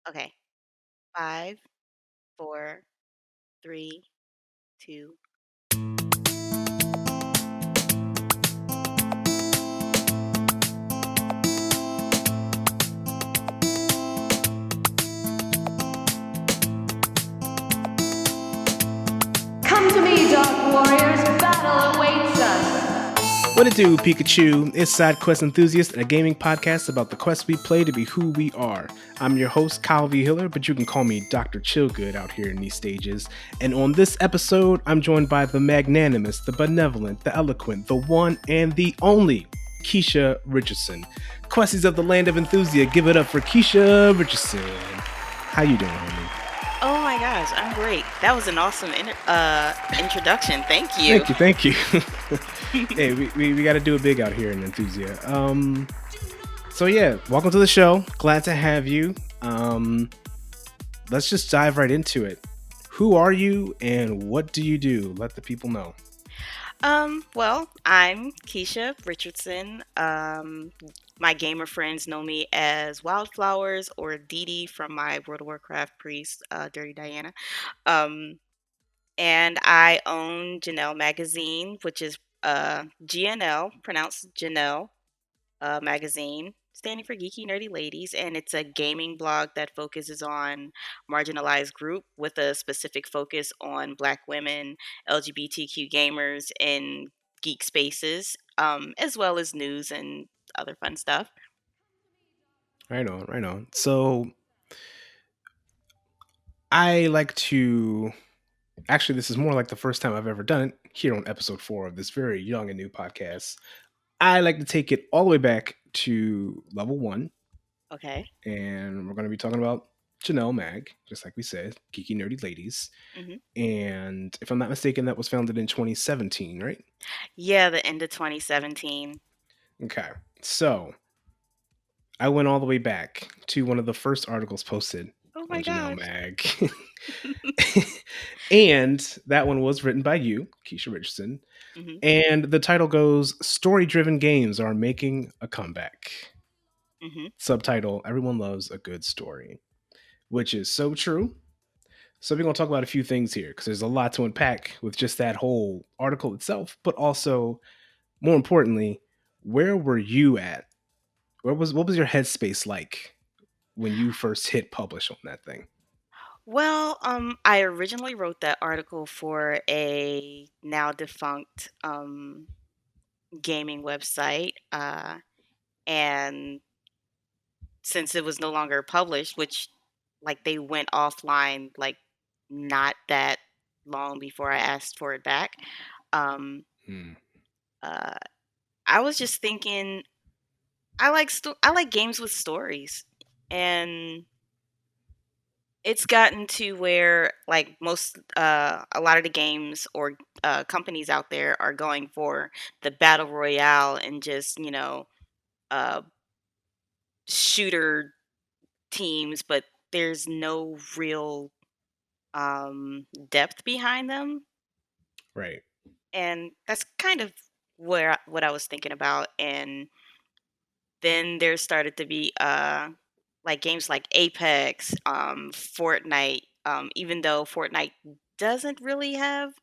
Okay. 5, 4, 3, 2. Come to me, Dark Warriors. Battle awaits us. What it do, Pikachu? It's SideQuest Enthusiast, a gaming podcast about the quest we play to be who we are. I'm your host, Kyle V. Hiller, but you can call me Dr. Chillgood out here in these stages. And on this episode, I'm joined by the magnanimous, the benevolent, the eloquent, the one and the only Kiesha Richardson. Questies of the land of Enthusia, give it up for Kiesha Richardson. How you doing, homie? Oh my gosh, I'm great. That was an awesome introduction. Thank you. Thank you. Hey, we got to do it big out here in Enthusia. So yeah, welcome to the show. Glad to have you. Let's just dive right into it. Who are you and what do you do? Let the people know. Well, I'm Kiesha Richardson. My gamer friends know me as Wildflowers or Dee Dee from my World of Warcraft priest, Dirty Diana. Um, and I own GNL magazine, which is GNL, pronounced Janelle magazine, standing for Geeky Nerdy Ladies, and it's a gaming blog that focuses on marginalized group with a specific focus on Black women, LGBTQ gamers, and geek spaces, as well as news and other fun stuff. Right on, right on. So I like to actually, this is more like the first time I've ever done it here on episode 4 of this very young and new podcast. I like to take it all the way back to level 1, Okay. and we're going to be talking about Janelle Mag, just like we said, Geeky Nerdy Ladies. hmm And if I'm not mistaken, that was founded in 2017, right? Yeah, the end of 2017. Okay. So I went all the way back to one of the first articles posted Oh on my Janelle gosh. Mag. And that one was written by you, Kiesha Richardson. hmm And the title goes Story Driven Games Are Making a Comeback. hmm Subtitle Everyone Loves a Good Story, which is so true. So, we're going to talk about a few things here because there's a lot to unpack with just that whole article itself, but also, more importantly, where were you at? What was your headspace like when you first hit publish on that thing? Well, I originally wrote that article for a now defunct gaming website. And since it was no longer published, which like they went offline like not that long before I asked for it back, um, Hmm. uh, I was just thinking I like games with stories, and it's gotten to where like most a lot of the games or companies out there are going for the battle royale and just uh, shooter teams, but there's no real depth behind them, Right. and that's kind of where what I was thinking about. And then there started to be like games like Apex, Fortnite. Even though Fortnite doesn't really have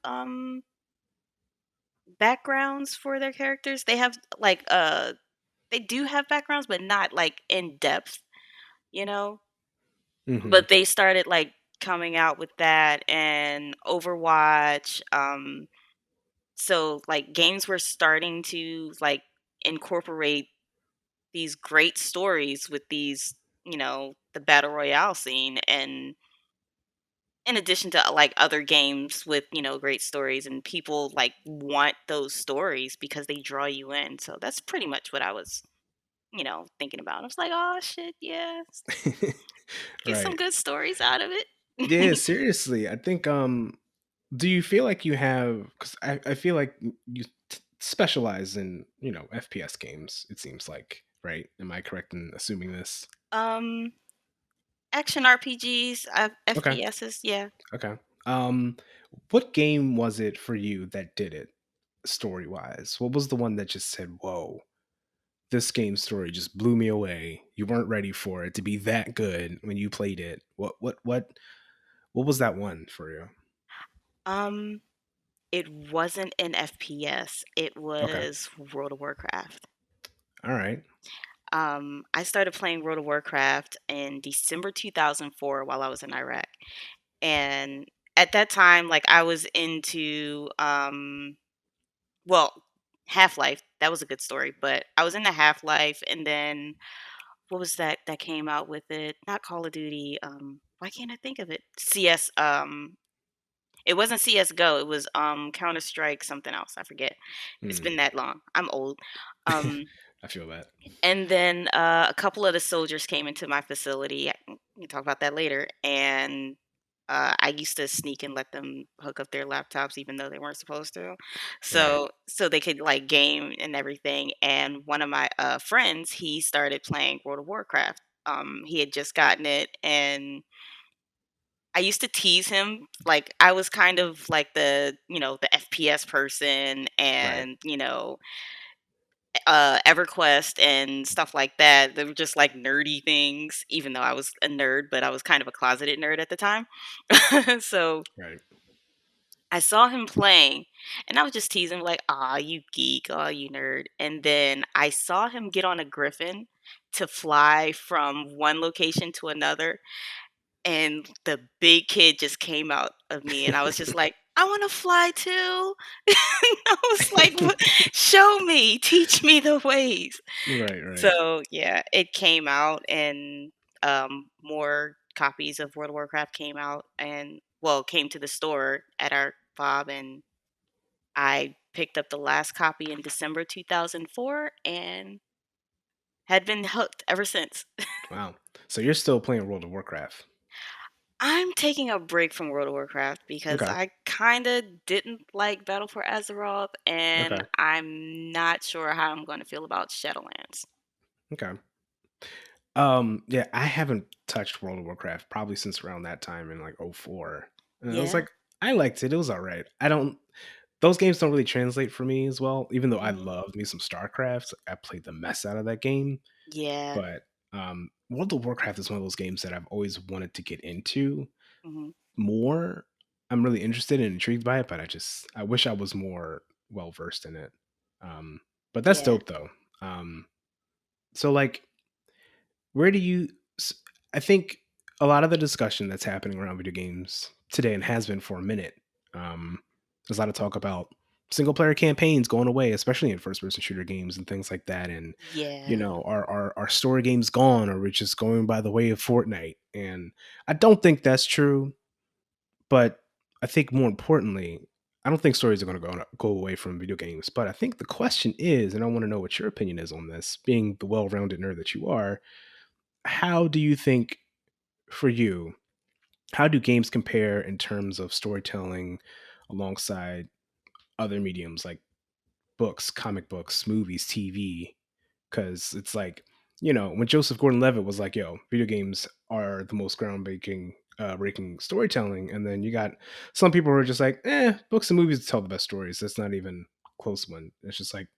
backgrounds for their characters, they have like they do have backgrounds, but not like in depth, you know. Hmm. But they started like coming out with that and Overwatch. So like games were starting to like incorporate these great stories with these, the battle royale scene, and in addition to like other games with, great stories, and people like want those stories because they draw you in. So that's pretty much what I was, thinking about. I was like, "Oh shit, yeah. Get some Right. good stories out of Yeah, it." seriously. I think do you feel like you have cuz I feel like you specialize in, FPS games, it seems like, right? Am I correct in assuming this? um Action RPGs, Okay. FPSs, yeah. Okay. Um what game was it for you that did it story-wise? What was the one that just said, "Whoa." this game story just blew me away. You weren't ready for it to be that good when you played it. What was that one for you? Um, it wasn't an FPS. It Okay. was World of Warcraft. All right. I started playing World of Warcraft in December 2004 while I was in Iraq. And at that time, like I was into well, Half-Life. That was a good story, but I was into Half-Life and then what was that came out with it? Not Call of Duty. Why can't I think of it? CS. It wasn't CS:GO. It was Counter Strike something else. I forget. It's Hmm. been that long. I'm old. Um, I feel that. and then a couple of the soldiers came into my facility. We can talk about that later. And I used to sneak and let them hook up their laptops, even though they weren't supposed to, Right. so they could like game and everything. And one of my friends, he started playing World of Warcraft. He had just gotten it, and I used to tease him. Like I was kind of like the FPS person, Right. and EverQuest and stuff like that. They were just like nerdy things, even though I was a nerd, but I was kind of a closeted nerd at the time. So Right. I saw him playing and I was just teasing, like, ah, you geek, ah, you nerd. And then I saw him get on a griffin to fly from one location to another. And the big kid just came out of me, and I was just like, I want to fly too. I was like, show me, teach me the ways. Right. Right. So yeah, it came out, and more copies of World of Warcraft came out, and well, came to the store at our fob, and I picked up the last copy in December 2004, and had been hooked ever since. Wow. So you're still playing World of Warcraft. I'm taking a break from World of Warcraft because Okay. I kinda didn't like Battle for Azeroth, and Okay. I'm not sure how I'm gonna feel about Shadowlands. Okay. Yeah, I haven't touched World of Warcraft probably since around that time in like '04. And I was Yeah? like, I liked it. It was all right. I don't those games don't really translate for me as well, even though I Mhm. love me some StarCraft. I played the mess out of that game, Yeah. but World of Warcraft is one of those games that I've always wanted to get into Mhm. more. I'm really interested and intrigued by it, but I wish I was more well versed in it. Um, but that's Yeah. dope though. So like where do you s- I think a lot of the discussion that's happening around video games today and has been for a minute, um, there's a lot of talk about single player campaigns going away, especially in first person shooter games and things like that. And Yeah. are story games gone, or we're just going by the way of Fortnite? And I don't think that's true, but I think more importantly, I don't think stories are going to go away from video games. But I think the question is, and I want to know what your opinion is on this, being the well rounded nerd that you are, how do you think, for you, how do games compare in terms of storytelling alongside other mediums like books, comic books, movies, TV? Because it's like, when Joseph Gordon-Levitt was like, "Yo, video games are the most groundbreaking, breaking storytelling," and then you got some people who are just like, books and movies tell the best stories. That's not even a close one. It's just like,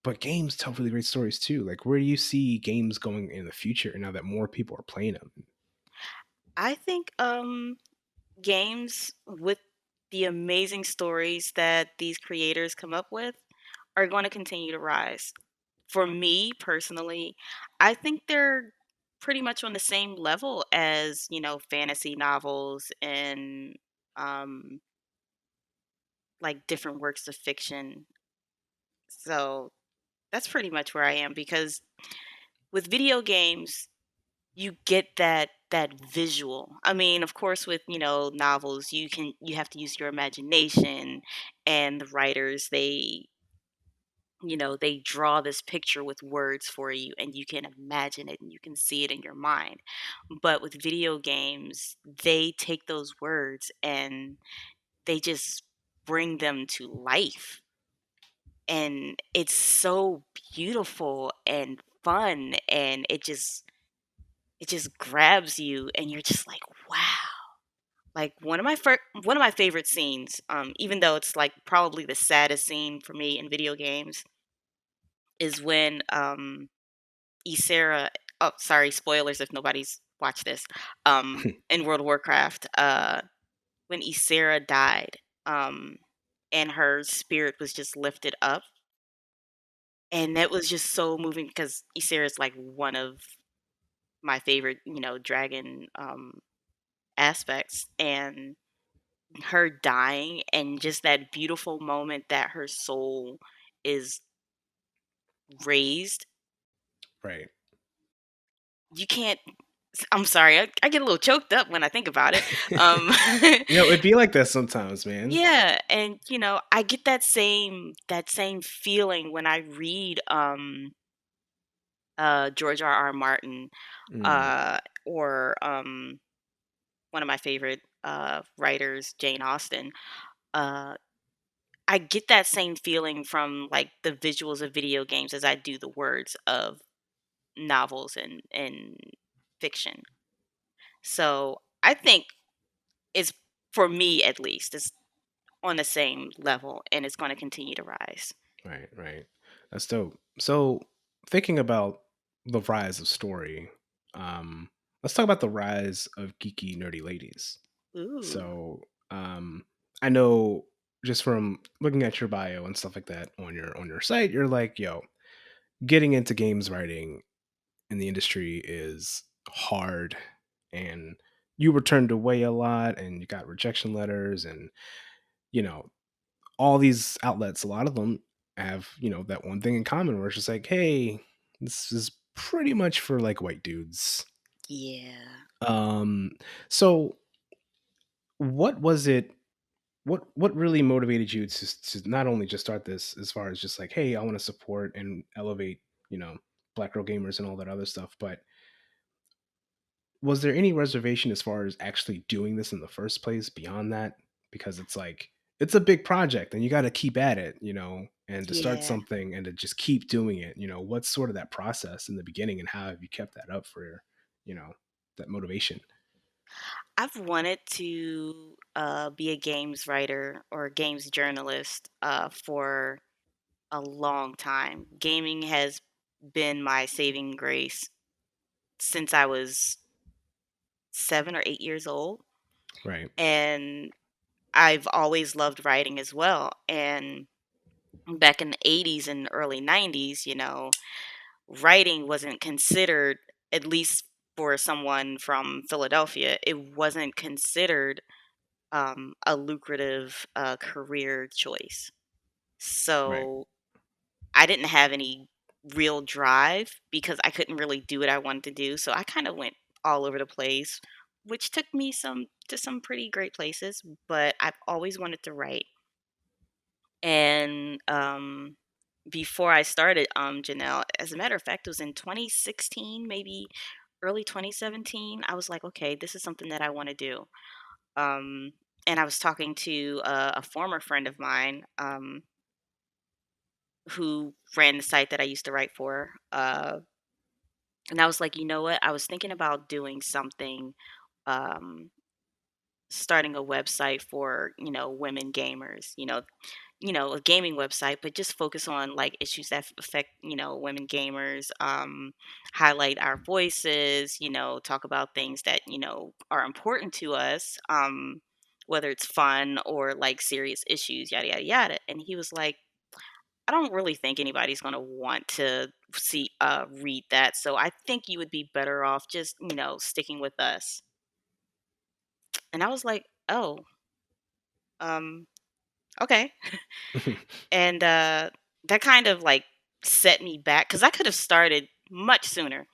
but games tell really great stories too. Like, where do you see games going in the future now that more people are playing them? I think games with the amazing stories that these creators come up with are going to continue to rise. For me personally, I think they're pretty much on the same level as, fantasy novels and um like different works of fiction. So that's pretty much where I am because with video games, you get that visual. I mean, of course with, novels, you have to use your imagination, and the writers, they draw this picture with words for you, and you can imagine it and you can see it in your mind. But with video games, they take those words and they just bring them to life. And it's so beautiful and fun, and it just grabs you, and you're just like, wow. Like one of my favorite scenes, even though it's like probably the saddest scene for me in video games, is when Ysera. Oh, sorry, spoilers if nobody's watched this. In World of Warcraft, when Ysera died, and her spirit was just lifted up, and that was just so moving because Ysera is like one of my favorite, dragon aspects, and her dying and just that beautiful moment that her soul is raised. Right. You can't. I'm sorry, I get a little choked up when I think about it. Um, It'd be like that sometimes, man. yeah, and I get that same feeling when I read George R. R. Martin, Mm, uh or one of my favorite writers, Jane Austen. Uh I get that same feeling from like the visuals of video games as I do the words of novels and fiction. So I think it's, for me at least, it's on the same level and it's going to continue to rise. right, right. That's dope. So, thinking about the rise of story, um, let's talk about the rise of geeky, nerdy ladies. Ooh, So, I know just from looking at your bio and stuff like that on your site, you're like, yo, getting into games writing in the industry is hard, and you were turned away a lot, and you got rejection letters, and you know all these outlets, a lot of them have, that one thing in common where it's just like, hey, this is pretty much for like white dudes. yeah, Um, so what was it? What really motivated you to not only just start this as far as just like, hey, I want to support and elevate, you know, Black girl gamers and all that other stuff, but was there any reservation as far as actually doing this in the first place beyond that? Because it's like it's a big project and you got to keep at it, and to start yeah. something and to just keep doing it, what's sort of that process in the beginning and how have you kept that up for, you know, that motivation? I've wanted to be a games writer or a games journalist for a long time. Gaming has been my saving grace since I was 7 or 8 years old. Right. And I've always loved writing as well. And back in the 80s and early 90s, writing wasn't considered, at least for someone from Philadelphia, it wasn't considered a lucrative career choice. Right. So I didn't have any real drive because I couldn't really do what I wanted to do. So I kind of went all over the place, which took me some pretty great places. But I've always wanted to write. And before I started Janelle, as a matter of fact, it was in 2016, maybe early 2017. I was like, okay, this is something that I want to do. Um, and I was talking to a former friend of mine who ran the site that I used to write for. And I was like, you know what? I was thinking about doing something, um, starting a website for, women gamers, a gaming website, but just focus on like issues that affect, women gamers, highlight our voices, talk about things that, are important to us, whether it's fun or like serious issues, yada, yada, yada. And he was like, I don't really think anybody's going to want to read that. So I think you would be better off just, sticking with us. And I was like, oh, um, okay. And that kind of like set me back because I could have started much sooner.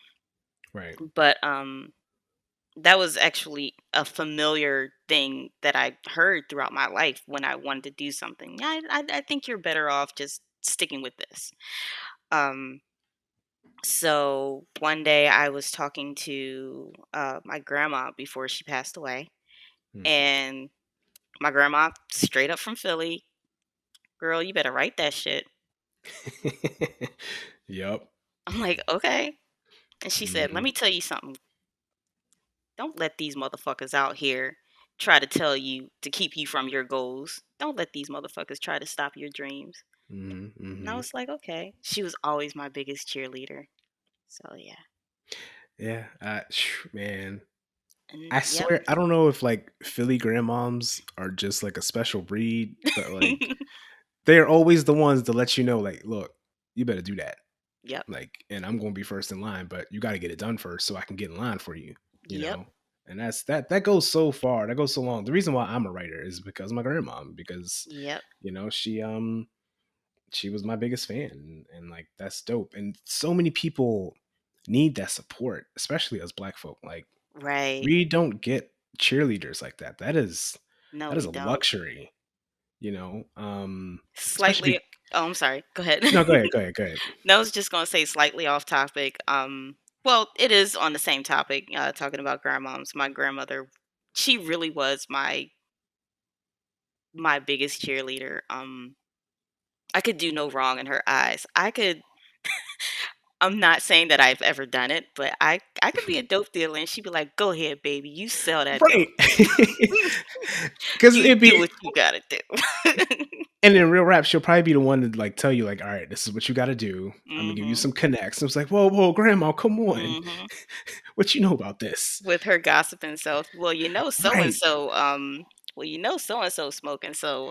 Right. But that was actually a familiar thing that I heard throughout my life when I wanted to do something. I think you're better off just sticking with this. Um, So one day I was talking to my grandma before she passed away, Mm. and my grandma, straight up from Philly, girl, you better write that shit. Yep. I'm like, okay. And she said, let Hmm. me tell you something. Don't let these motherfuckers out here try to tell you to keep you from your goals. Don't let these motherfuckers try to stop your dreams. Hmm. And I Hmm. was like, okay. She was always my biggest cheerleader. So yeah. Yeah, man. And I yep. swear, I don't know if like Philly grandmoms are just like a special breed, but like they're always the ones to let you know, like, look, you better do that. Yep. Like, and I'm going to be first in line, but you got to get it done first so I can get in line for you, you Yep. know? And that goes so far. That goes so long. The reason why I'm a writer is because of my grandmom, because, Yep. she was my biggest fan, and like that's dope. And so many people need that support, especially as black folk. Like Right. we don't get cheerleaders like that. No, That is we a don't. luxury, especially Slightly. Oh, I'm sorry. Go ahead. no, go ahead, go ahead, go ahead. No, I was just gonna say slightly off topic. Well, it is on the same topic. Talking about grandmoms. My grandmother, she really was my biggest cheerleader. I could do no wrong in her eyes. I could. I'm not saying that I've ever done it, but I could be a dope dealer, and she'd be like, "Go ahead, baby, you sell that Right. dope. Because You it'd do be what you gotta do." and in real rap, she'll probably be the one to like tell you, like, all right, this is what you gotta do. I'm gonna give you Mhm. some connects. And it's like, whoa, grandma, come on. Mhm. What you know about this? With her gossiping self. Right. Well, so and so smoking, so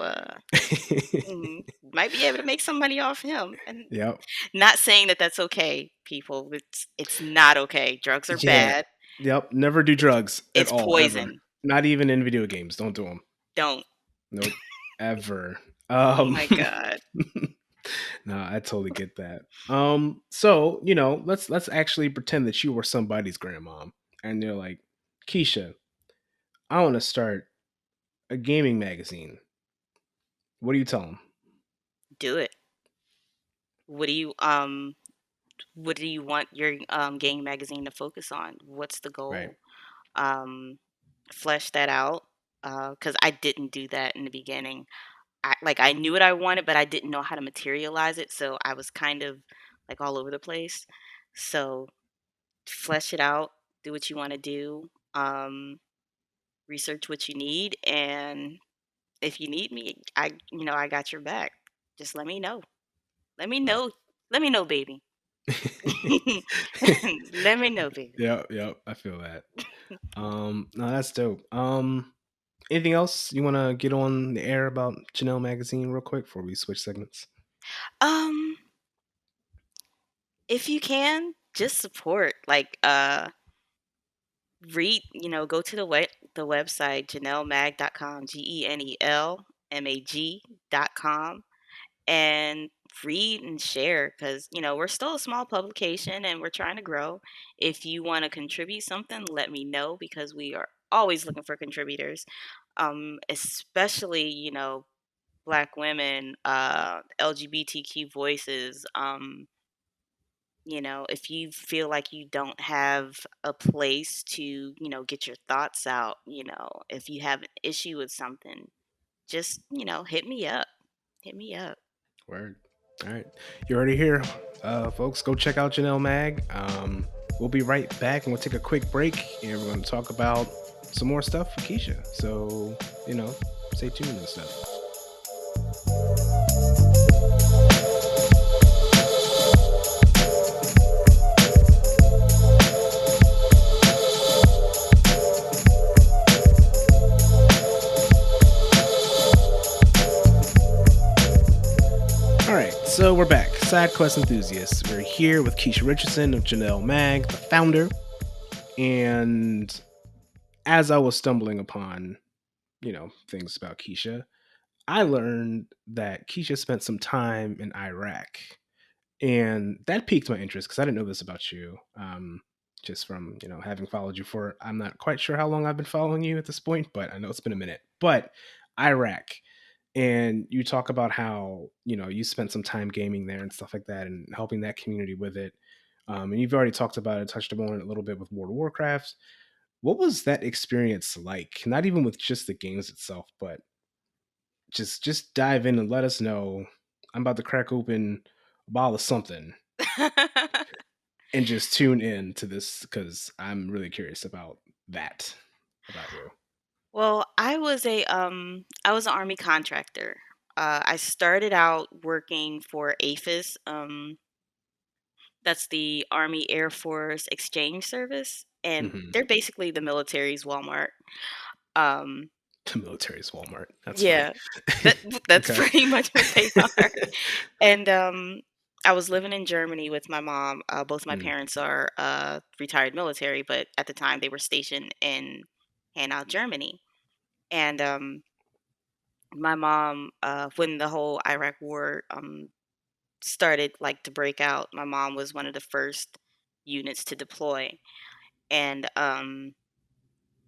might be able to make some money off him. And Yep. not saying that that's okay, people. It's not okay. Drugs are Yeah. bad. Yep. Never do drugs at It's all, ever. poison. Not even in video games. Don't do them. Don't. Nope. Ever. Oh Um my god. No, I totally get that. So, let's actually pretend that you were somebody's grandmom and they're like, Keisha, I want to start a gaming magazine. What do you tell them? Do it. What do you what do you want your game magazine to focus on? What's the Right. goal? Um Flesh that out. Cuz I didn't do that in the beginning. I knew what I wanted, but I didn't know how to materialize it, so I was kind of like all over the place. So flesh it out, do what you want to do, research what you need, and if you need me, I got your back. Just let me know. Let me Right. know. Let me know, baby. Let me know, baby. Yep, I feel that. No, that's dope. Anything else you want to get on the air about Janelle Magazine real quick before we switch segments? Um, if you can, just support. Like, read, go to the website genelmag.com, GENELMAG.com, and read and share because we're still a small publication and we're trying to grow. If you want to contribute something, let me know because we are always looking for contributors, especially black women, LGBTQ voices. If you feel like you don't have a place to, get your thoughts out, if you have an issue with something, just, hit me up. Hit me up. Word. All right. You already here, folks. Go check out Janelle Mag. We'll be right back and we'll take a quick break and we're going to talk about some more stuff for Keisha. So, you know, stay tuned and stuff. All right, so we're back. SideQuest Enthusiasts. We're here with Keisha Richardson of Janelle Mag, the founder. And as I was stumbling upon, things about Keisha, I learned that Keisha spent some time in Iraq. And that piqued my interest because I didn't know this about you. Just from, having followed you for, I'm not quite sure how long I've been following you at this point, but I know it's been a minute. But Iraq, and you talk about how you spent some time gaming there and stuff like that and helping that community with it, and you've already talked about it, touched upon it a little bit with World of Warcraft. What was that experience like, not even with just the games itself, but just dive in and let us know. I'm about to crack open a bottle of something and just tune in to this because I'm really curious about that about you. Well, I was an army contractor. I started out working for APHIS. That's the Army Air Force Exchange Service, and Hmm. they're basically the military's Walmart. Um, The military's Walmart. That's funny. yeah, that that's Okay. pretty much what they are. And I was living in Germany with my mom. Both my Mm, parents are retired military, but at the time they were stationed in Hanau, Germany. And my mom, when the whole Iraq War started like to break out, my mom was one of the first units to deploy. And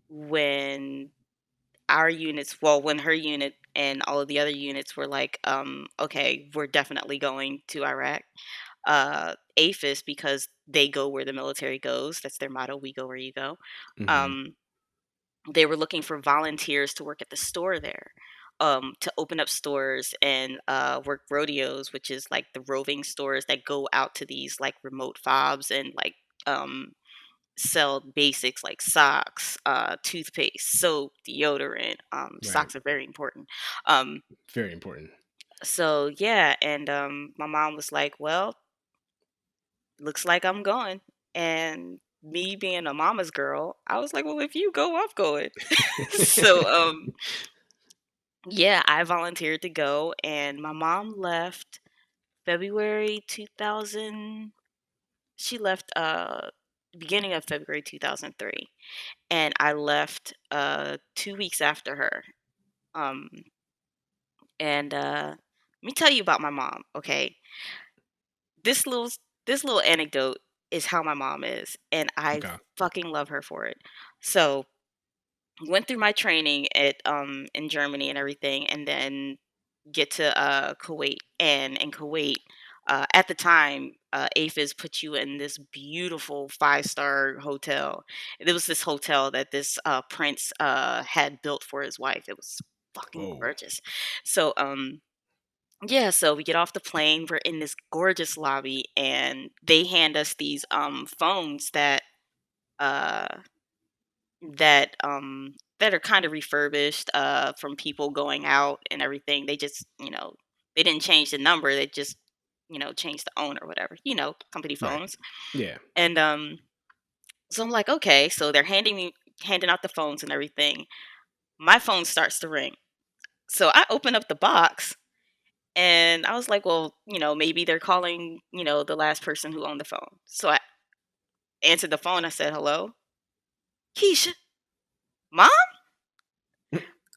when when her unit and all of the other units were like, okay, we're definitely going to Iraq. APHIS, because they go where the military goes. That's their motto. We go where you go. hmm. Um, they were looking for volunteers to work at the store there, to open up stores and work rodeos, which is like the roving stores that go out to these like remote fobs and like um, sell basics like socks, toothpaste, soap, deodorant. Right. Socks are very important. Um, Very important. so yeah, and my mom was like, "Well, looks like I'm going." And me being a mama's girl, I was like, "Well, if you go, I'm going." So yeah, I volunteered to go, and my mom left February 2000. She left beginning of February 2003, and I left 2 weeks after her. Um, and let me tell you about my mom, okay? This little this little anecdote is how my mom is, and I Okay. fucking love her for it. So went through my training at in Germany and everything, and then get to Kuwait. And in Kuwait, at the time, APHIS put you in this beautiful 5-star hotel. It was this hotel that this prince had built for his wife. It was fucking Whoa. gorgeous. So yeah, so we get off the plane, we're in this gorgeous lobby, and they hand us these phones uh that are kind of refurbished from people going out and everything. They just, they didn't change the number, they just, changed the owner or whatever, company Right. phones. Yeah. And so I'm like, okay, so they're handing out the phones and everything. My phone starts to ring. So I open up the box and I was like, well, maybe they're calling, the last person who owned the phone. So I answered the phone. I said, hello, Kiesha, mom?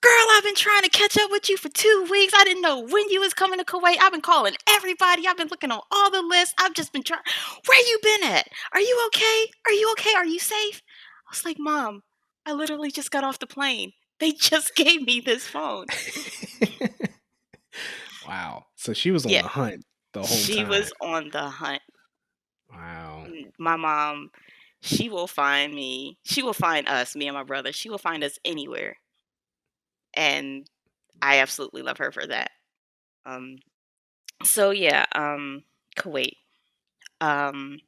Girl, I've been trying to catch up with you for 2 weeks. I didn't know when you was coming to Kuwait. I've been calling everybody. I've been looking on all the lists. I've just been trying. Where you been at? Are you okay? Are you okay? Are you safe? I was like, Mom, I literally just got off the plane. They just gave me this phone. Wow. So she was on Yeah, the hunt the whole she time. was on the hunt. Wow. My mom, she will find me. She will find us, me and my brother. She will find us anywhere. And I absolutely love her for that. Um, so yeah, Kuwait. Um,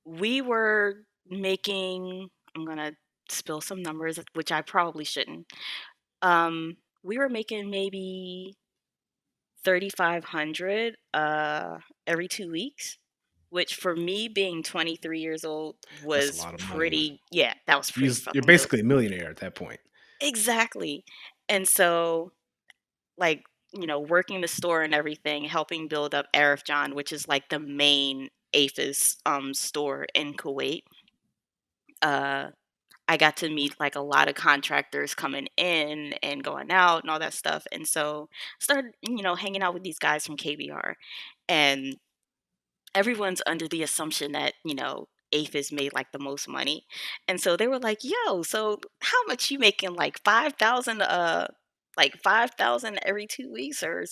we were making, I'm gonna spill some numbers, which I probably shouldn't. We were making maybe 3,500 every 2 weeks, which for me being 23 years old That's a was lot of money. pretty, yeah, that was pretty You're fucking dope. basically a millionaire at that point. Exactly. And so, like, working the store and everything, helping build up Arif John, which is like the main APHIS store in Kuwait. Uh, I got to meet like a lot of contractors coming in and going out and all that stuff. And so started, hanging out with these guys from KBR. And everyone's under the assumption that, APHIS made like the most money. And so they were like, yo, so how much you making? Like 5,000 like 5,000 every 2 weeks, or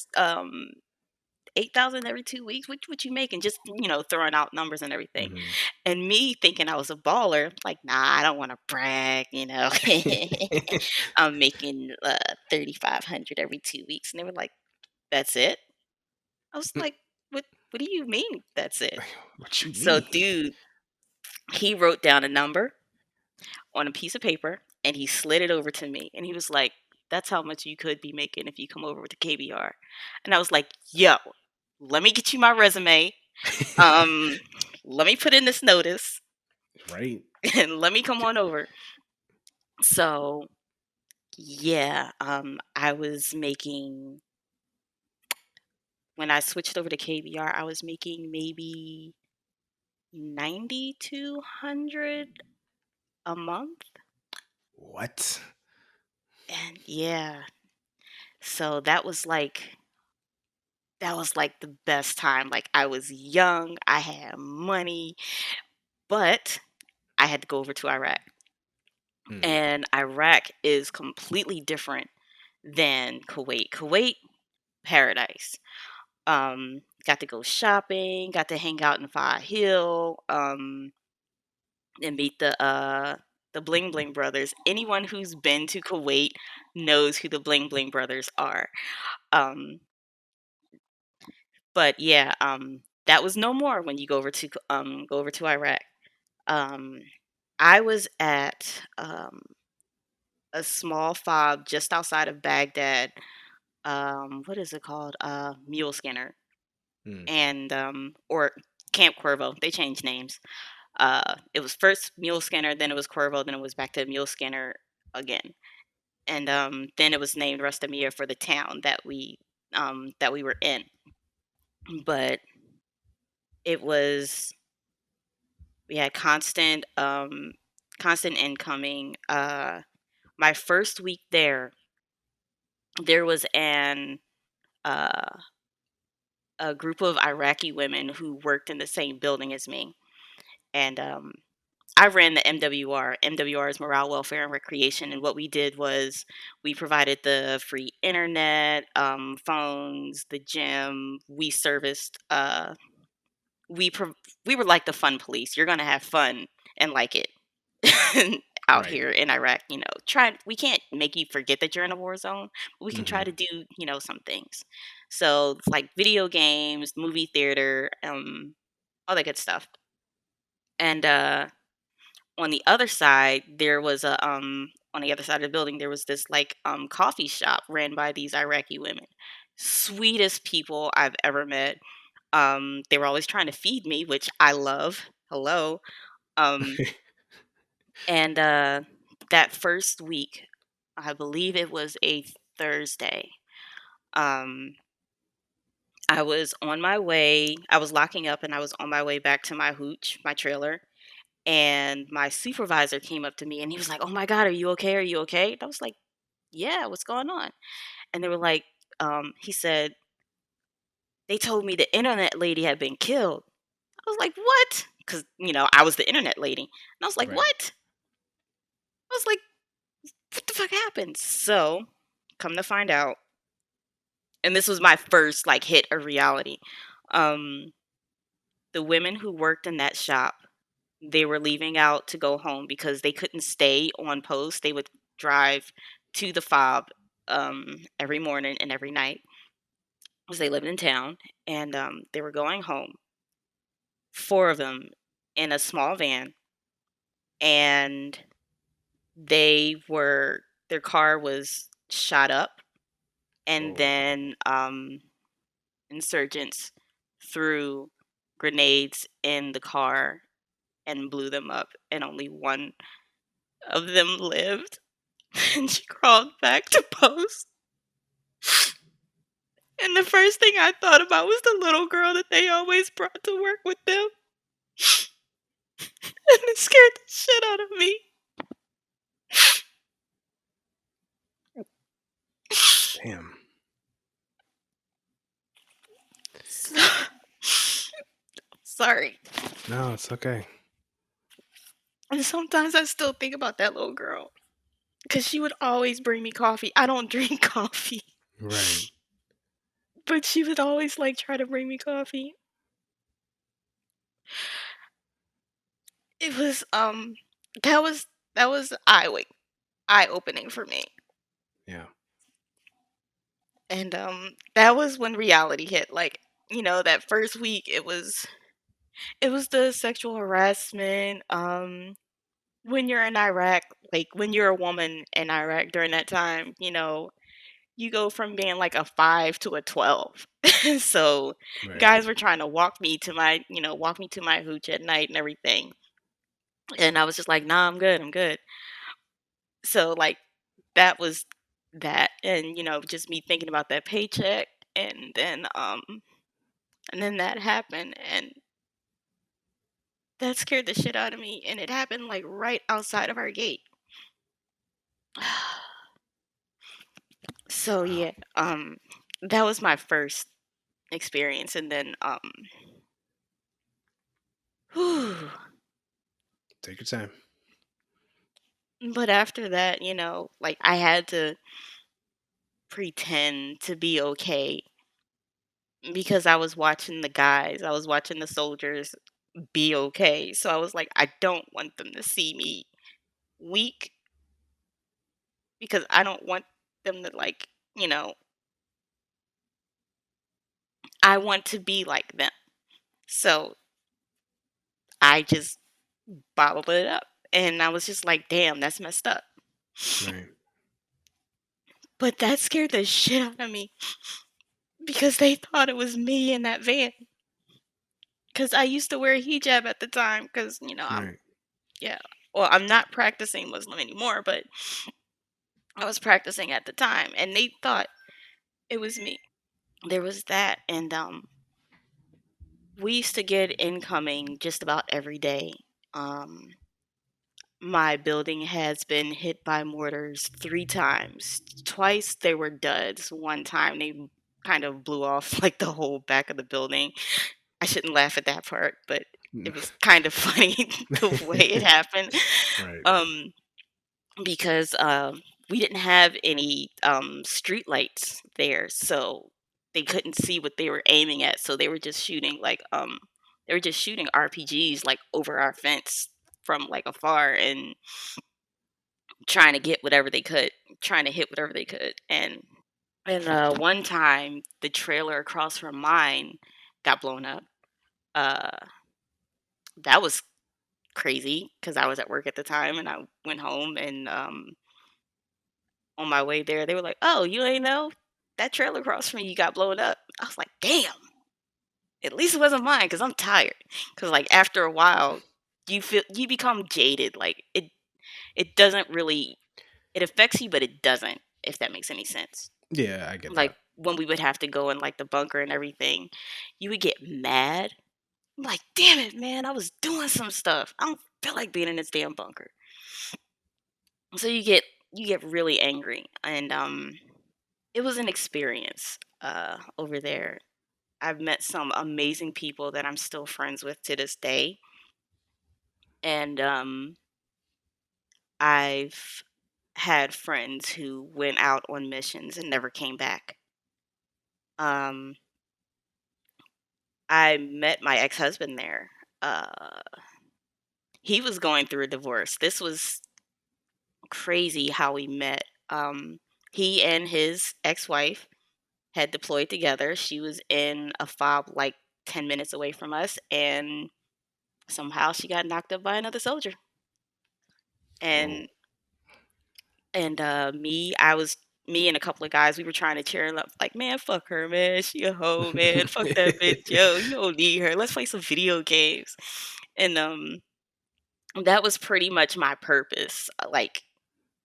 8,000 every 2 weeks? What you making? Just, throwing out numbers and everything. Hmm. And me thinking I was a baller, like, nah, I don't want to brag, I'm making 3,500 every 2 weeks. And they were like, that's it? I was like, what do you mean that's it? What you So mean? dude, he wrote down a number on a piece of paper and he slid it over to me and he was like, that's how much you could be making if you come over to KBR. And I was like, yo, let me get you my resume. Um, let me put in this notice Right. and let me come on over. So yeah, I was making when I switched over to KBR, I was making maybe 9,200 a month. What? And yeah, so that was like the best time. Like I was young, I had money, but I had to go over to Iraq. Mm. And Iraq is completely different than Kuwait. Kuwait, paradise. Got to go shopping, got to hang out in Fire Hill, and meet the Bling Bling brothers. Anyone who's been to Kuwait knows who the Bling Bling brothers are. Um, but yeah, that was no more when you go over to Iraq. Um, I was at a small fob just outside of Baghdad. What is it called? Mule Skinner Mm. and or Camp Cuervo. They changed names. It was first Mule Skinner, then it was Cuervo, then it was back to Mule Skinner again, and then it was named Restamia for the town that we were in. But it was we had constant incoming. My first week there was uh, a group of Iraqi women who worked in the same building as me, and I ran the MWR. MWR is Morale, Welfare, and Recreation. And what we did was we provided the free internet, phones, the gym. We serviced. We pro- we were like the fun police. You're gonna have fun and like it out Right. here in Iraq. Try. We can't make you forget that you're in a war zone, but we can try Hmm. to do some things. So it's like video games, movie theater, all that good stuff. And on the other side, there was a on the other side of the building, there was this like coffee shop ran by these Iraqi women. Sweetest people I've ever met. They were always trying to feed me, which I love. Hello. Um, and that first week, I believe it was a Thursday. Um, I was on my way. I was locking up, and I was on my way back to my hooch, my trailer. And my supervisor came up to me, and he was like, "Oh my God, are you okay? Are you okay?" And I was like, "Yeah, what's going on?" And they were like, he said, "They told me the internet lady had been killed." I was like, "What?" Because, I was the internet lady. And I was like, Right. "What?" I was like, "What the fuck happened?" So, come to find out, and this was my first like hit of reality. Um, the women who worked in that shop, they were leaving out to go home because they couldn't stay on post. They would drive to the fob every morning and every night because they lived in town, and they were going home. Four of them in a small van, and their car was shot up, and Oh. then insurgents threw grenades in the car and blew them up, and only one of them lived. And she crawled back to post. And the first thing I thought about was the little girl that they always brought to work with them. And it scared the shit out of me. Damn. So, sorry. No, it's okay. And sometimes I still think about that little girl. Because she would always bring me coffee. I don't drink coffee. Right. But she would always like try to bring me coffee. It was that was eye opening for me. Yeah. And that was when reality hit. Like, that first week it was the sexual harassment. When you're in Iraq, like when you're a woman in Iraq during that time, you go from being like a 5 to a 12. So Right. guys were trying to walk me to my hooch at night and everything. And I was just like, nah, I'm good, I'm good. So like that was that. And just me thinking about that paycheck and then that happened and that scared the shit out of me and it happened like right outside of our gate. So Wow. yeah, that was my first experience and then whew, Take your time. but after that, like I had to pretend to be okay because I was watching the guys, I was watching the soldiers be okay. So I was like, I don't want them to see me weak because I don't want them to like, you know, I want to be like them. So I just bottled it up. And I was just like, damn, that's messed up. Right. But that scared the shit out of me because they thought it was me in that van. Because I used to wear a hijab at the time because, Right. yeah. Well, I'm not practicing Muslim anymore, but I was practicing at the time and they thought it was me. There was that. And we used to get incoming just about every day. Um, my building has been hit by mortars 3 times. Twice they were duds. One time they kind of blew off like the whole back of the building. I shouldn't laugh at that part, but it was kind of funny the way it happened. Right. Um, because we didn't have any street lights there, so they couldn't see what they were aiming at. So they were just shooting RPGs like over our fence from like afar and trying to get whatever they could, trying to hit whatever they could. And one time the trailer across from mine got blown up. Uh, that was crazy because I was at work at the time and I went home and on my way there, they were like, "Oh, you ain't know that trailer across from you got blown up." I was like, "Damn!" At least it wasn't mine because I'm tired. Because like after a while, you become jaded. Like it doesn't really it affects you, but it doesn't. If that makes any sense. Yeah, I get Like that. when we would have to go in like the bunker and everything, you would get mad. I'm like, "Damn it, man! I was doing some stuff. I don't feel like being in this damn bunker." So you get really angry, and it was an experience over there. I've met some amazing people that I'm still friends with to this day, and I've had friends who went out on missions and never came back. Um, I met my ex-husband there. He was going through a divorce. This was crazy how we met. He and his ex-wife had deployed together. She was in a fob like 10 minutes away from us, and somehow she got knocked up by another soldier. Whoa. And me and a couple of guys, we were trying to cheer her up, like, man, fuck her, man. She a hoe, man. Fuck that bitch, yo. You don't need her. Let's play some video games. And that was pretty much my purpose, like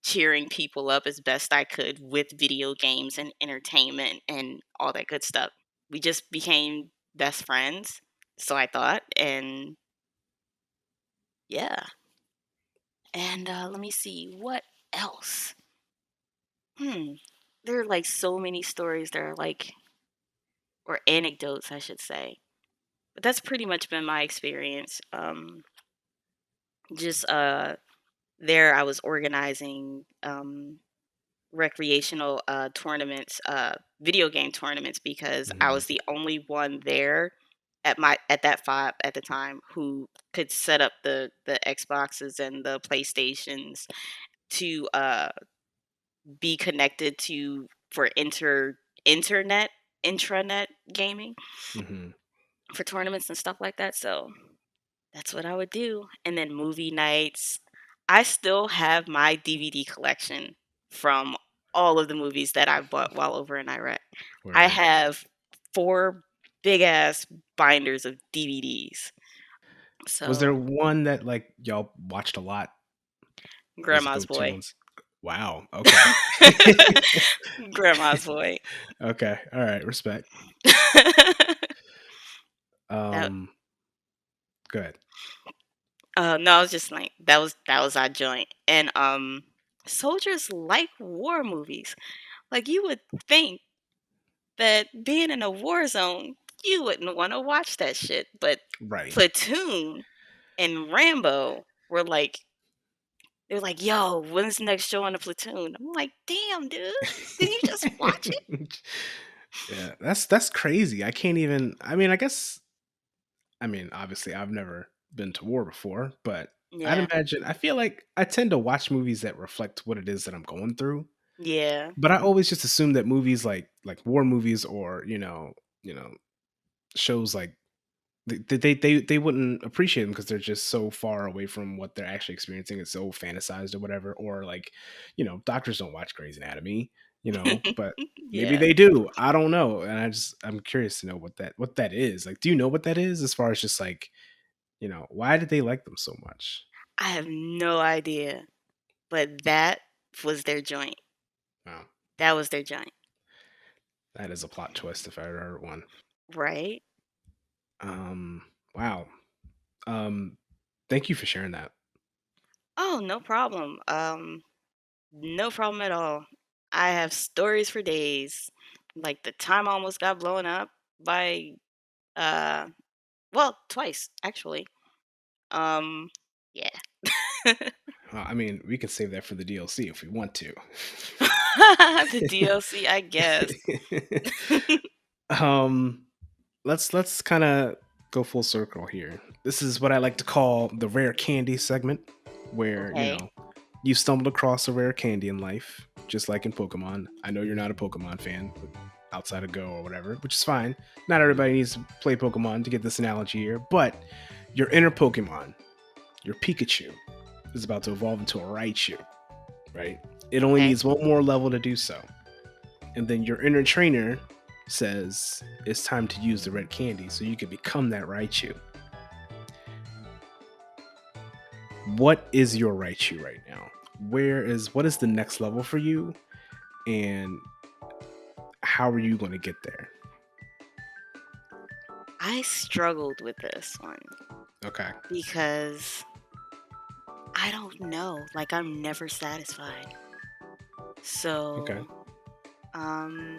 cheering people up as best I could with video games and entertainment and all that good stuff. We just became best friends, so I thought, and yeah. And let me see what else. Hmm. There are like so many stories that are like, or anecdotes, I should say. But that's pretty much been my experience. Just there, I was organizing recreational tournaments, video game tournaments, because I Mhm. was the only one there at that fob at the time who could set up the Xboxes and the PlayStations to be connected to for internet intranet gaming Mhm. for tournaments and stuff like that. So that's what I would do. And then movie nights. I still have my DVD collection from all of the movies that I bought while over in Iraq. I Word. have 4 big ass binders of DVDs. Was there So, one that like y'all watched a lot? Was a Grandma's go-to Boy. ones? Wow. Okay. Grandma's Boy. Okay. All right. Respect. That Good. no, I was just like that was our joint. And soldiers like war movies. Like you would think that being in a war zone, you wouldn't want to watch that shit. But Right. Platoon and Rambo were like, they were like, "Yo, when's the next show on the Platoon?" I'm like, "Damn, dude, did you just watch it?" Yeah, that's crazy. I can't even. I mean, I guess. I mean, obviously, I've never been to war before, but I'd Yeah, imagine. I feel like I tend to watch movies that reflect what it is that I'm going through. yeah, But I always just assume that movies like war movies or shows like they wouldn't appreciate them because they're just so far away from what they're actually experiencing. It's so fantasized or whatever. Or like, doctors don't watch Grey's Anatomy, but maybe yeah. they do. I don't know. And I'm curious to know what that is. Like, do you know what that is as far as just like, why did they like them so much? I have no idea, but that was their joint. Wow. That was their joint, That is a plot twist if I ever heard one. right? Wow. Um Thank you for sharing that. Oh, no problem. No problem at all. I have stories for days. Like the time I almost got blown up by uh well, twice actually. Um yeah. I mean, we can save that for the DLC if we want to. The DLC, I guess. um, let's kind of go full circle here. This is what I like to call the rare candy segment, where Okay. you stumbled across a rare candy in life, just like in Pokemon. I know you're not a Pokemon fan, but outside of Go or whatever, which is fine. Not everybody needs to play Pokemon to get this analogy here, but your inner Pokemon, your Pikachu, is about to evolve into a Raichu, right? It only Okay. needs one more level to do so. And then your inner trainer says it's time to use the red candy so you can become that Raichu. What is your Raichu right now? What is the next level for you? And how are you going to get there? I struggled with this one Okay. because I don't know. Like I'm never satisfied. Okay. So, um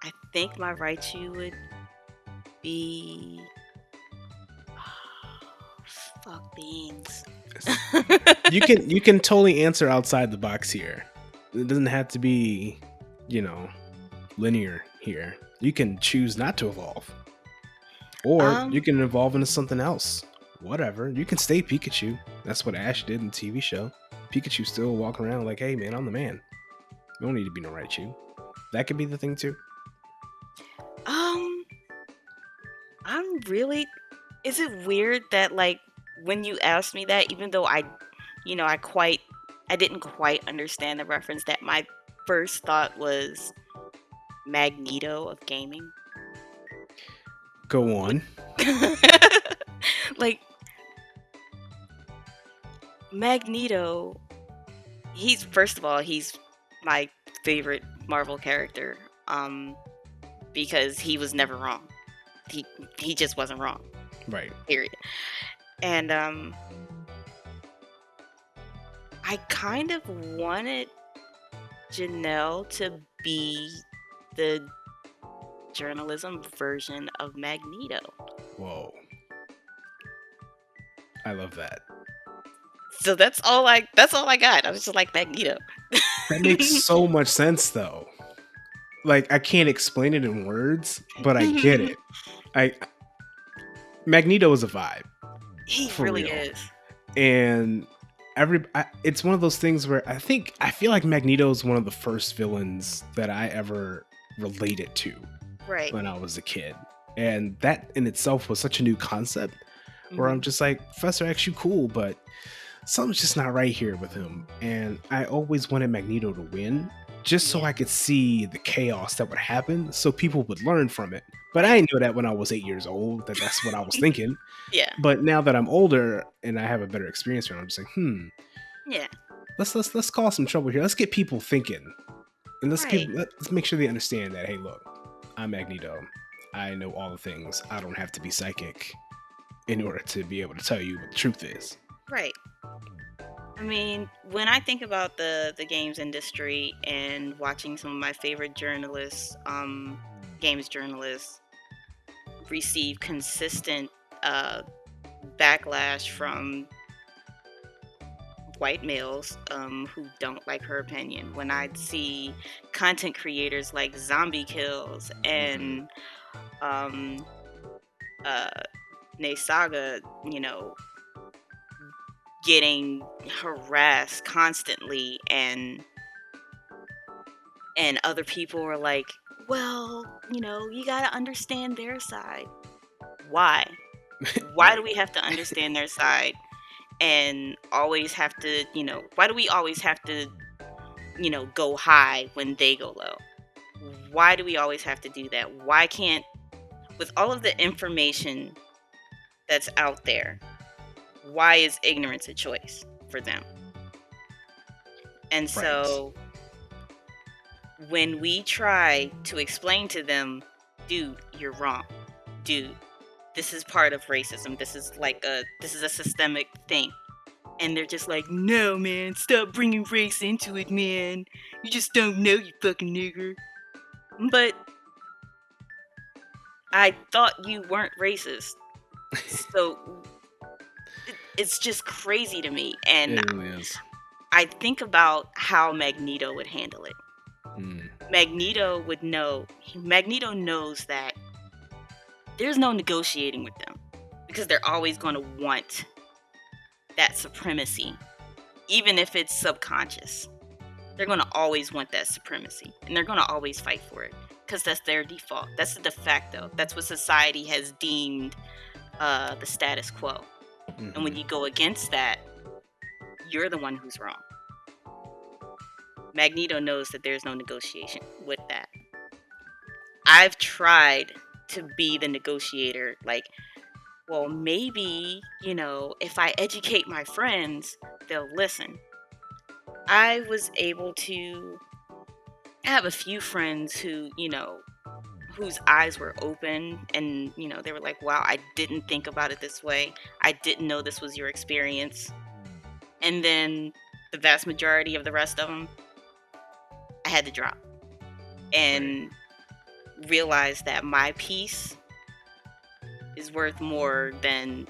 I think my Raichu would be fuck beans. You can totally answer outside the box here. It doesn't have to be, you know, linear here. You can choose not to evolve. Or you Um can evolve into something else. Whatever. You can stay Pikachu. That's what Ash did in the TV show. Pikachu still walking around like, hey man, I'm the man. You don't need to be no Raichu. That could be the thing too. um I'm really, is it weird that like when you asked me that, even though I didn't quite understand the reference, that my first thought was Magneto of gaming. Go on. Like Magneto, he's first of all, he's my favorite Marvel character. Because he was never wrong. He he just wasn't wrong. Right. Period. And I kind of wanted Janelle to be the journalism version of Magneto. Whoa. I love that. So that's all I got. I was just like Magneto. That makes so much sense though. Like I can't explain it in words, but I get it. I Magneto is a vibe He for really real. is. And it's one of those things where I feel like Magneto is one of the first villains that I ever related to Right. when I was a kid. And that in itself was such a new concept where I'm Mhm. just like, Professor X, you cool, but something's just not right here with him. And I always wanted Magneto to win. just so Yeah. I could see the chaos that would happen so people would learn from it. But I Right. didn't know that when I was 8 years old, that's what I was thinking. Yeah. But now that I'm older and I have a better experience around, I'm just like, Yeah. let's cause some trouble here. Let's get people thinking. And Right. let's make sure they understand that, hey, look, I'm Magneto. I know all the things. I don't have to be psychic in order to be able to tell you what the truth is. Right. I mean, when I think about the games industry and watching some of my favorite journalists, games journalists, receive consistent uh, backlash from white males who don't like her opinion. When I see content creators like Zombie Kills Mhm. and um, uh, Saga, getting harassed constantly, and other people are like, well, you got to understand their side. Why? Why do Right. we have to understand their side and always have to, why do we always have to, go high when they go low? Why do we always have to do that? Why can't, with all of the information that's out there, why is ignorance a choice for them? And Right. so when we try to explain to them, dude, you're wrong. Dude, this is part of racism. This is a systemic thing. And they're just like, no, man, stop bringing race into it, man. You just don't know, you fucking nigger. But I thought you weren't racist. So it's just crazy to me. And It really is. I think about how Magneto would handle it. Mm. Magneto knows that there's no negotiating with them because they're always going to want that supremacy, even if it's subconscious. They're going to always want that supremacy and they're going to always fight for it because that's their default. That's the de facto. That's what society has deemed the status quo. And when Mhm. you go against that, you're the one who's wrong. Magneto knows that there's no negotiation with that. I've tried to be the negotiator, like, well, maybe, if I educate my friends, they'll listen. I was able to have a few friends who, whose eyes were open and, they were like, wow, I didn't think about it this way. I didn't know this was your experience. And then the vast majority of the rest of them, I had to drop Right. and realize that my peace is worth more than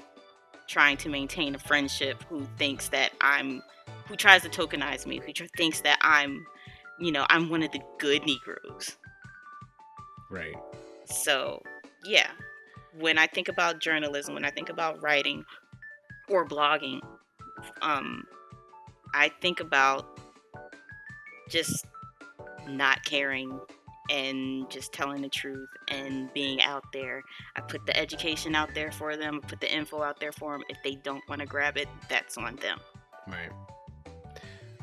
trying to maintain a friendship who tries to tokenize me, thinks that I'm one of the good Negroes. Right. So, yeah, when I think about journalism, when I think about writing or blogging, um, I think about just not caring and just telling the truth and being out there. I put the education out there for them, put the info out there for them. If they don't want to grab it, that's on them. Right.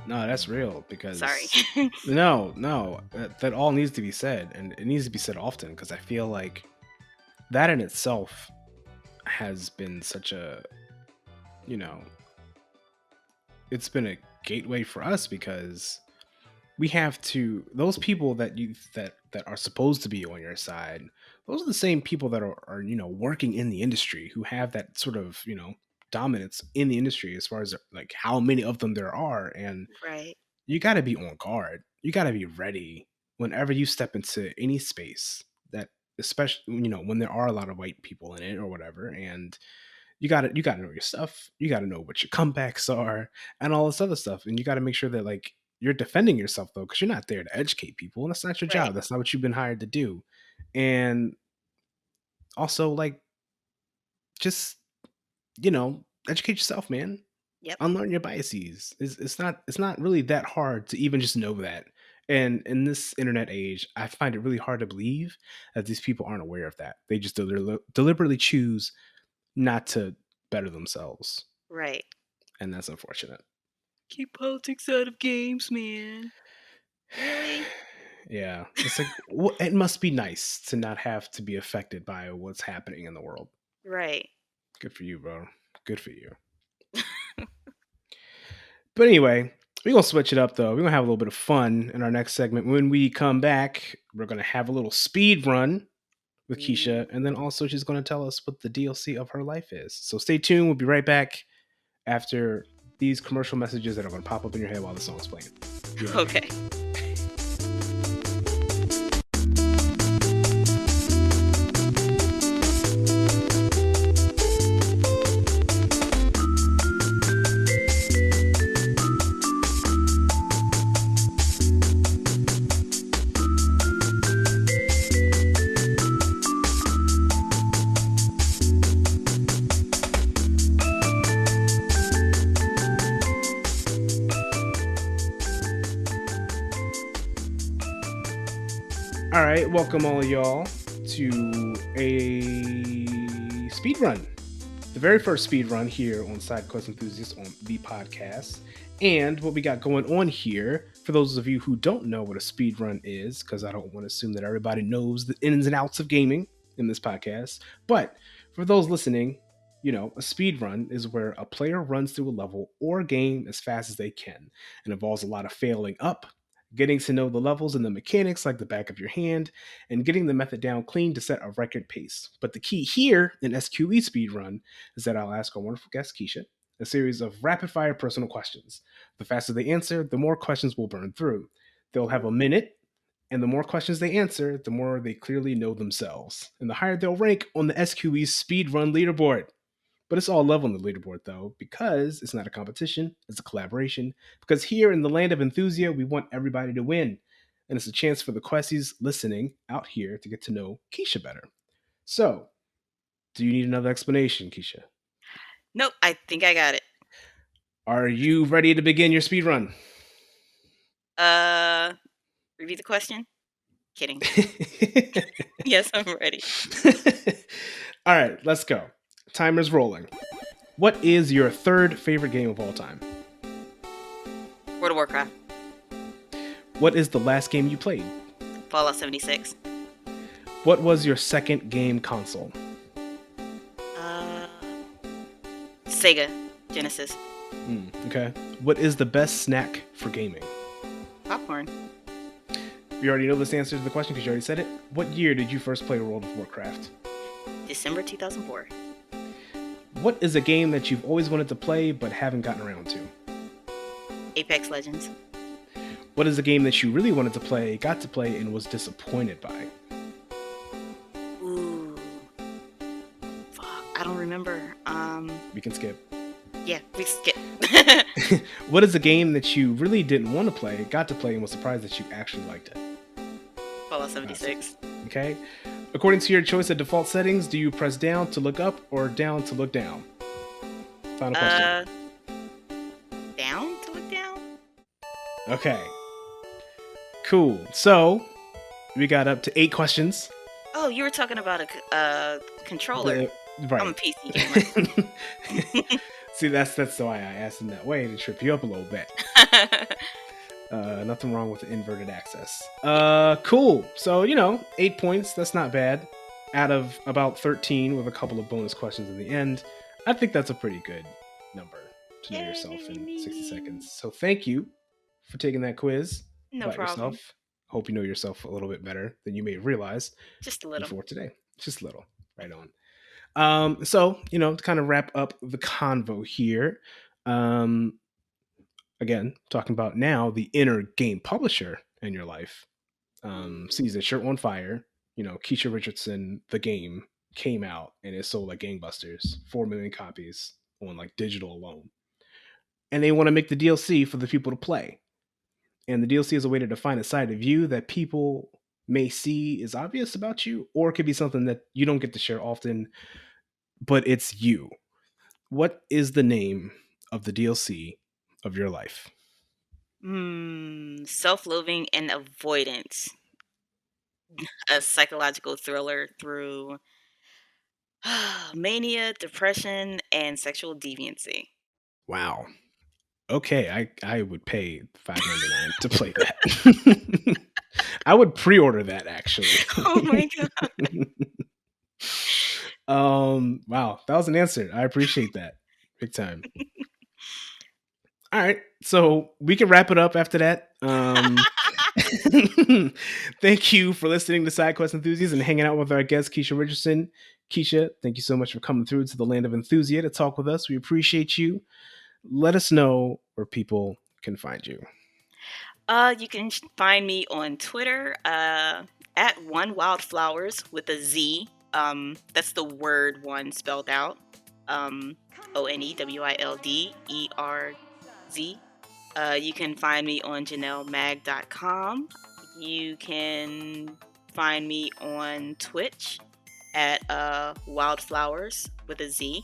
No, that's real Sorry. because no, that all needs to be said, and it needs to be said often because I feel like that in itself has been such a, you know, it's been a gateway for us because we have to those people that are supposed to be on your side. Those are the same people that are working in the industry who have that sort of dominance in the industry as far as like how many of them there are, and Right. you got to be on guard. You got to be ready whenever you step into any space that, especially when there are a lot of white people in it or whatever, and you got to know your stuff. You got to know what your comebacks are and all this other stuff, and you got to make sure that like you're defending yourself though, because you're not there to educate people. That's not your Right. job. That's not what you've been hired to do. And also, like, just educate yourself, man. Yep. Unlearn your biases. It's not really that hard to even just know that. And in this internet age, I find it really hard to believe that these people aren't aware of that. They just deliberately choose not to better themselves, Right. and that's unfortunate. Keep politics out of games, man. Really? Yeah, it's like it must be nice to not have to be affected by what's happening in the world. Right. Good for you, bro. Good for you. But anyway, we're gonna switch it up though. We're gonna have a little bit of fun in our next segment. When we come back, we're gonna have a little speed run with Kiesha, and then also she's gonna tell us what the DLC of her life is. So stay tuned. We'll be right back after these commercial messages that are gonna pop up in your head while the song's playing. Be right back. Okay. All right, welcome all of y'all to a speed run. The very first speed run here on SideQuest Enthusiast on the podcast. And what we got going on here, for those of you who don't know what a speed run is, because I don't want to assume that everybody knows the ins and outs of gaming in this podcast, but for those listening, a speed run is where a player runs through a level or game as fast as they can. It involves a lot of failing up, getting to know the levels and the mechanics like the back of your hand, and getting the method down clean to set a record pace. But the key here in SQE speedrun is that I'll ask our wonderful guest Kiesha a series of rapid fire personal questions. The faster they answer, the more questions will burn through. They'll have a minute, and the more questions they answer, the more they clearly know themselves, and the higher they'll rank on the SQE speedrun leaderboard. But it's all love on the leaderboard, though, because it's not a competition, it's a collaboration. Because here in the land of Enthusia, we want everybody to win. And it's a chance for the Questies listening out here to get to know Kiesha better. So, do you need another explanation, Kiesha? Nope, I think I got it. Are you ready to begin your speed run? Repeat the question? Kidding. Yes, I'm ready. All right, let's go. Timer's rolling. What is your third favorite game of all time? World of Warcraft. What is the last game you played? Fallout 76. What was your second game console? Sega Genesis. Okay. What is the best snack for gaming? Popcorn. You already know this answer to the question because you already said it. What year did you first play World of Warcraft? December 2004. What is a game that you've always wanted to play but haven't gotten around to? Apex Legends. What is a game that you really wanted to play, got to play, and was disappointed by? Ooh. Fuck, I don't remember. We can skip. Yeah, we skip. What is a game that you really didn't want to play, got to play, and was surprised that you actually liked it? Fallout 76. Okay. According to your choice of default settings, do you press down to look up or down to look down? Final question. Down to look down? Okay. Cool. So, we got up to 8 questions. Oh, you were talking about a controller. Right. I'm a PC gamer. See, that's why I asked in that way to trip you up a little bit. Nothing wrong with the inverted access. Cool. So, 8 points. That's not bad. Out of about 13 with a couple of bonus questions in the end. I think that's a pretty good number to know yourself in 60 seconds. So thank you for taking that quiz. No about problem. Yourself. Hope you know yourself a little bit better than you may have realized. Just a little. Before today. Just a little. Right on. So, to kind of wrap up the convo here, again, talking about now the inner game publisher in your life, sees that you're on fire. Kiesha Richardson, the game, came out and it sold like gangbusters, 4 million copies on like digital alone. And they want to make the DLC for the people to play. And the DLC is a way to define a side of you that people may see is obvious about you, or it could be something that you don't get to share often, but it's you. What is the name of the DLC of your life? Self-loathing and avoidance. A psychological thriller through mania, depression, and sexual deviancy. Wow. Okay, I would pay $5.99 to play that. I would pre-order that actually. Oh my god. Wow, that was an answer. I appreciate that. Big time. All right, so we can wrap it up after that. Thank you for listening to SideQuest Enthusiast and hanging out with our guest Kiesha Richardson. Kiesha, thank you so much for coming through to the land of Enthusia to talk with us. We appreciate you. Let us know where people can find you. You can find me on Twitter at One Wildflowers with a Z. That's the word one spelled out. ONEWILDERZ. You can find me on GNLmag.com. You can find me on Twitch at Wildflowers with a Z.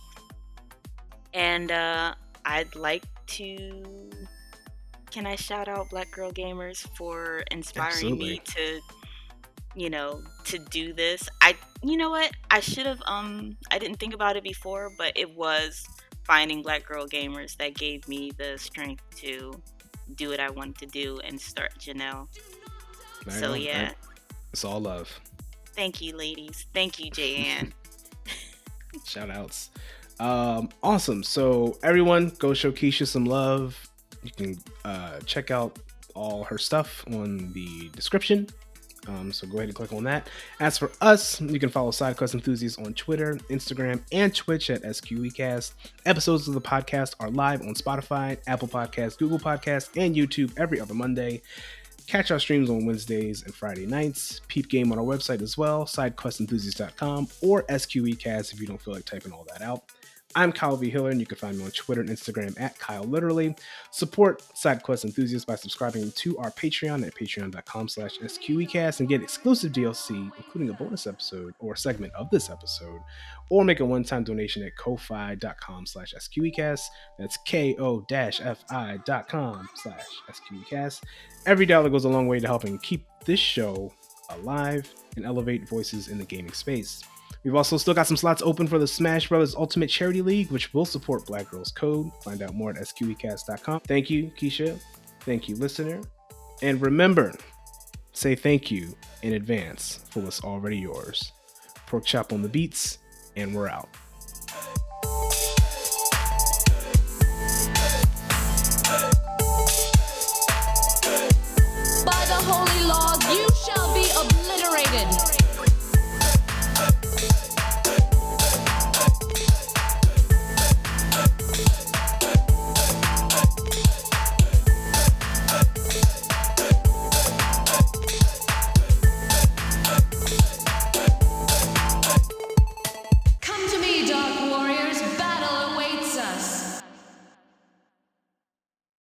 And I'd like to... Can I shout out Black Girl Gamers for inspiring me to, to do this? You know what? I should have, I didn't think about it before, but it was finding Black Girl Gamers that gave me the strength to do what I wanted to do and start GNL. So yeah. It's all love. Thank you, ladies. Thank you, J-Ann. Shout outs. Awesome. So everyone go show Kiesha some love. You can check out all her stuff on the description. So go ahead and click on that. As for us, you can follow SideQuest Enthusiast on Twitter, Instagram, and Twitch at SQEcast. Episodes of the podcast are live on Spotify, Apple Podcasts, Google Podcasts, and YouTube every other Monday. Catch our streams on Wednesdays and Friday nights. Peep game on our website as well, sidequestenthusiast.com or SQEcast if you don't feel like typing all that out. I'm Kyle V. Hiller, and you can find me on Twitter and Instagram at Kyle Literally. Support SideQuest Enthusiasts by subscribing to our Patreon at patreon.com/SQEcast and get exclusive DLC, including a bonus episode or segment of this episode, or make a one-time donation at ko-fi.com/SQEcast. That's ko-fi.com/SQEcast. Every dollar goes a long way to helping keep this show alive and elevate voices in the gaming space. We've also still got some slots open for the Smash Brothers Ultimate Charity League, which will support Black Girls Code. Find out more at sqecast.com. Thank you, Kiesha. Thank you, listener. And remember, say thank you in advance for what's already yours. Pork chop on the beats, and we're out. By the holy laws, you shall be obliterated.